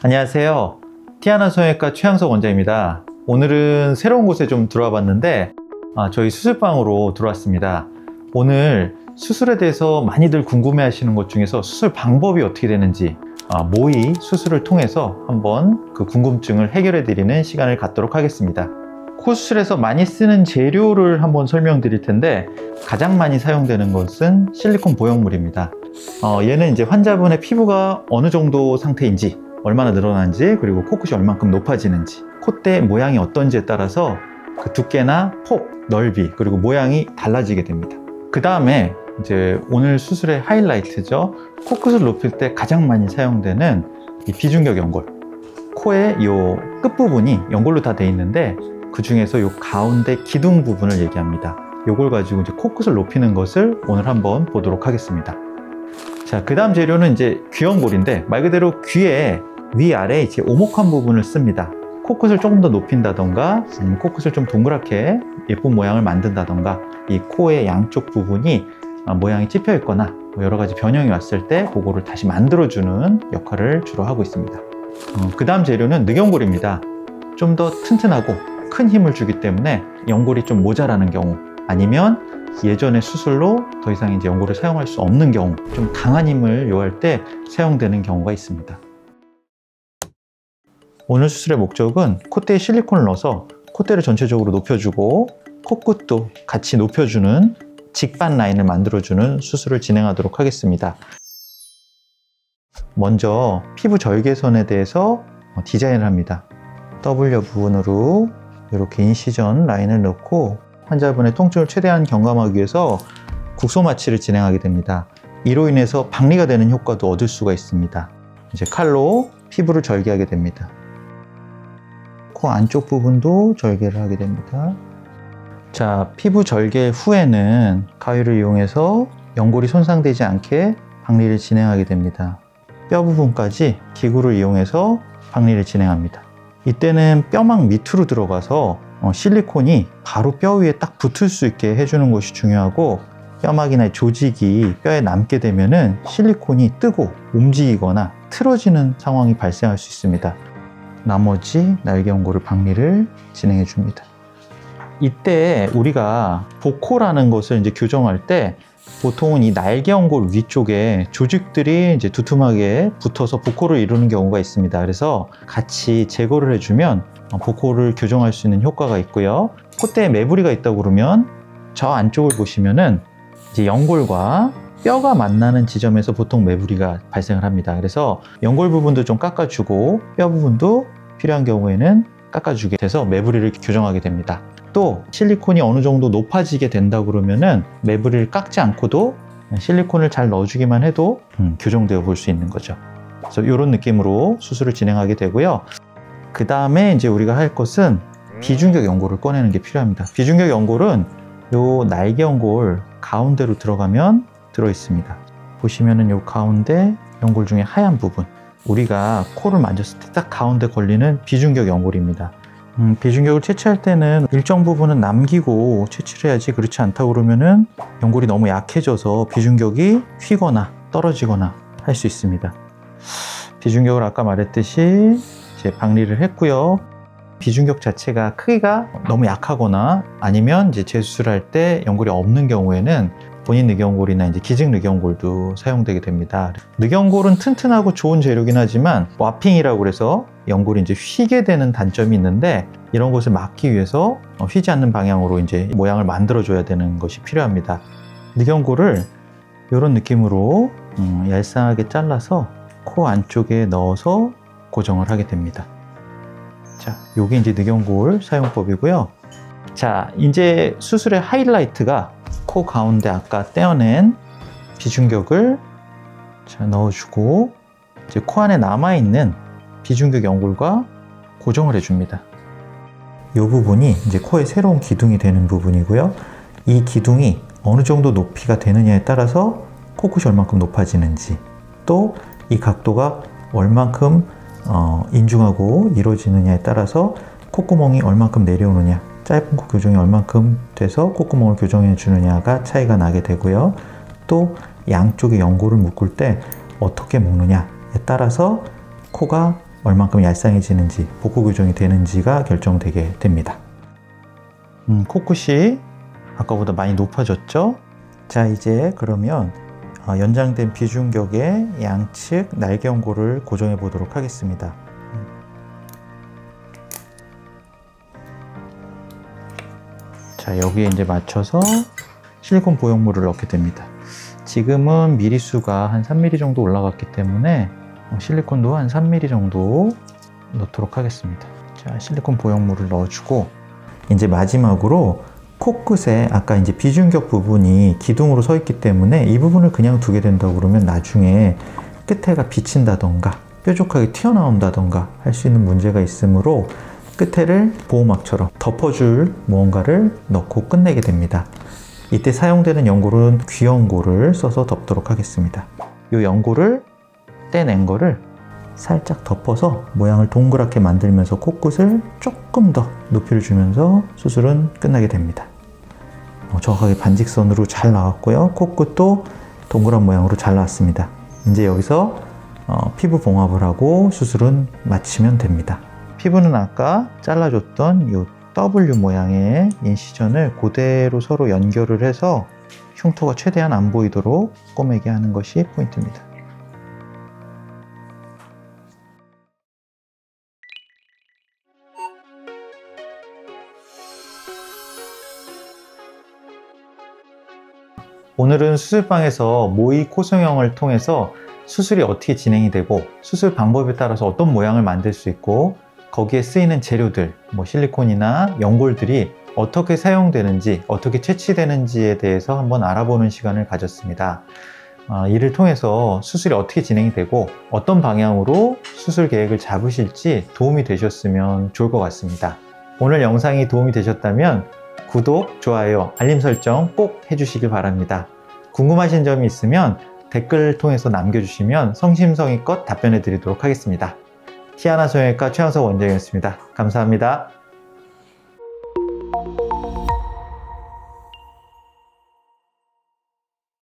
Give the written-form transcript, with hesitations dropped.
안녕하세요. 티아나 성형외과 최양석 원장입니다. 오늘은 새로운 곳에 좀 들어와 봤는데 저희 수술방으로 들어왔습니다. 오늘 수술에 대해서 많이들 궁금해 하시는 것 중에서 수술 방법이 어떻게 되는지 모의 수술을 통해서 한번 그 궁금증을 해결해 드리는 시간을 갖도록 하겠습니다. 코 수술에서 많이 쓰는 재료를 한번 설명드릴 텐데, 가장 많이 사용되는 것은 실리콘 보형물입니다. 얘는 이제 환자분의 피부가 어느 정도 상태인지, 얼마나 늘어나는지, 그리고 코끝이 얼만큼 높아지는지, 콧대 모양이 어떤지에 따라서 그 두께나 폭, 넓이, 그리고 모양이 달라지게 됩니다. 그 다음에 이제 오늘 수술의 하이라이트죠. 코끝을 높일 때 가장 많이 사용되는 이 비중격 연골. 코의 이 끝부분이 연골로 다 돼 있는데, 그 중에서 이 가운데 기둥 부분을 얘기합니다. 이걸 가지고 이제 코끝을 높이는 것을 오늘 한번 보도록 하겠습니다. 자, 그 다음 재료는 이제 귀연골인데, 말 그대로 귀의 위아래 이제 오목한 부분을 씁니다. 코끝을 조금 더 높인다던가, 코끝을 좀 동그랗게 예쁜 모양을 만든다던가, 이 코의 양쪽 부분이 모양이 찝혀 있거나 여러 가지 변형이 왔을 때 그거를 다시 만들어주는 역할을 주로 하고 있습니다. 그 다음 재료는 늑연골입니다. 좀 더 튼튼하고 큰 힘을 주기 때문에 연골이 좀 모자라는 경우, 아니면 예전의 수술로 더 이상 이제 연골을 사용할 수 없는 경우, 좀 강한 힘을 요할 때 사용되는 경우가 있습니다. 오늘 수술의 목적은 콧대에 실리콘을 넣어서 콧대를 전체적으로 높여주고 코끝도 같이 높여주는 직반 라인을 만들어주는 수술을 진행하도록 하겠습니다. 먼저 피부 절개선에 대해서 디자인을 합니다. W 부분으로 이렇게 인시전 라인을 넣고 환자분의 통증을 최대한 경감하기 위해서 국소 마취를 진행하게 됩니다. 이로 인해서 박리가 되는 효과도 얻을 수가 있습니다. 이제 칼로 피부를 절개하게 됩니다. 코 안쪽 부분도 절개를 하게 됩니다. 자, 피부 절개 후에는 가위를 이용해서 연골이 손상되지 않게 박리를 진행하게 됩니다. 뼈 부분까지 기구를 이용해서 박리를 진행합니다. 이때는 뼈막 밑으로 들어가서 실리콘이 바로 뼈 위에 딱 붙을 수 있게 해주는 것이 중요하고, 뼈막이나 조직이 뼈에 남게 되면은 실리콘이 뜨고 움직이거나 틀어지는 상황이 발생할 수 있습니다. 나머지 날개 연골을 박리를 진행해 줍니다. 이때 우리가 보코라는 것을 이제 교정할 때 보통은 이 날개 연골 위쪽에 조직들이 이제 두툼하게 붙어서 보코를 이루는 경우가 있습니다. 그래서 같이 제거를 해주면 보코를 교정할 수 있는 효과가 있고요. 콧대에 매부리가 있다고 그러면 저 안쪽을 보시면은 이제 연골과 뼈가 만나는 지점에서 보통 매부리가 발생을 합니다. 그래서 연골 부분도 좀 깎아주고 뼈 부분도 필요한 경우에는 깎아주게 돼서 매부리를 교정하게 됩니다. 또 실리콘이 어느 정도 높아지게 된다 그러면은 매부리를 깎지 않고도 실리콘을 잘 넣어주기만 해도 교정되어 볼 수 있는 거죠. 그래서 이런 느낌으로 수술을 진행하게 되고요. 그 다음에 이제 우리가 할 것은 비중격 연골을 꺼내는 게 필요합니다. 비중격 연골은 요 날개 연골 가운데로 들어가면 들어 있습니다. 보시면은 요 가운데 연골 중에 하얀 부분, 우리가 코를 만졌을 때 딱 가운데 걸리는 비중격 연골입니다. 비중격을 채취할 때는 일정 부분은 남기고 채취를 해야지, 그렇지 않다 그러면은 연골이 너무 약해져서 비중격이 휘거나 떨어지거나 할 수 있습니다. 비중격을 아까 말했듯이 이제 박리를 했고요. 비중격 자체가 크기가 너무 약하거나 아니면 이제 재수술할 때 연골이 없는 경우에는 본인 늑연골이나 이제 기증 늑연골도 사용되게 됩니다. 늑연골은 튼튼하고 좋은 재료긴 하지만 와핑이라고 그래서 연골이 이제 휘게 되는 단점이 있는데, 이런 것을 막기 위해서 휘지 않는 방향으로 이제 모양을 만들어줘야 되는 것이 필요합니다. 늑연골을 이런 느낌으로 얄쌍하게 잘라서 코 안쪽에 넣어서 고정을 하게 됩니다. 자, 요게 이제 늑연골 사용법이고요. 자, 이제 수술의 하이라이트가 코 가운데 아까 떼어낸 비중격을 자, 넣어주고 이제 코 안에 남아있는 비중격 연골과 고정을 해줍니다. 이 부분이 이제 코의 새로운 기둥이 되는 부분이고요. 이 기둥이 어느 정도 높이가 되느냐에 따라서 코끝이 얼만큼 높아지는지, 또 이 각도가 얼만큼 인중하고 이루어지느냐에 따라서 콧구멍이 얼만큼 내려오느냐, 짧은 코 교정이 얼만큼 돼서 콧구멍을 교정해 주느냐가 차이가 나게 되고요. 또 양쪽의 연골을 묶을 때 어떻게 먹느냐에 따라서 코가 얼만큼 얄쌍해지는지, 복구 교정이 되는지가 결정되게 됩니다. 코끝이 아까보다 많이 높아졌죠? 자, 이제 그러면 연장된 비중격의 양측 날개 연골을 고정해 보도록 하겠습니다. 자, 여기에 이제 맞춰서 실리콘 보형물을 넣게 됩니다. 지금은 미리수가 한 3mm 정도 올라갔기 때문에 실리콘도 한 3mm 정도 넣도록 하겠습니다. 자, 실리콘 보형물을 넣어주고, 이제 마지막으로 코끝에 아까 이제 비중격 부분이 기둥으로 서 있기 때문에 이 부분을 그냥 두게 된다고 그러면 나중에 끝에가 비친다던가 뾰족하게 튀어나온다던가 할 수 있는 문제가 있으므로 끝에를 보호막처럼 덮어줄 무언가를 넣고 끝내게 됩니다. 이때 사용되는 연골은 귀연골을 써서 덮도록 하겠습니다. 이 연골을 떼낸 거를 살짝 덮어서 모양을 동그랗게 만들면서 코끝을 조금 더 높이를 주면서 수술은 끝나게 됩니다. 정확하게 반직선으로 잘 나왔고요. 코끝도 동그란 모양으로 잘 나왔습니다. 이제 여기서 피부 봉합을 하고 수술은 마치면 됩니다. 피부는 아까 잘라줬던 이 W 모양의 인시전을 그대로 서로 연결을 해서 흉터가 최대한 안 보이도록 꼬매게 하는 것이 포인트입니다. 오늘은 수술방에서 모의 코성형을 통해서 수술이 어떻게 진행이 되고 수술 방법에 따라서 어떤 모양을 만들 수 있고 거기에 쓰이는 재료들, 실리콘이나 연골들이 어떻게 사용되는지, 어떻게 채취되는지에 대해서 한번 알아보는 시간을 가졌습니다. 이를 통해서 수술이 어떻게 진행이 되고 어떤 방향으로 수술 계획을 잡으실지 도움이 되셨으면 좋을 것 같습니다. 오늘 영상이 도움이 되셨다면 구독, 좋아요, 알림 설정 꼭 해주시길 바랍니다. 궁금하신 점이 있으면 댓글 통해서 남겨주시면 성심성의껏 답변해 드리도록 하겠습니다. 티아나 성형외과 최영석 원장이었습니다. 감사합니다.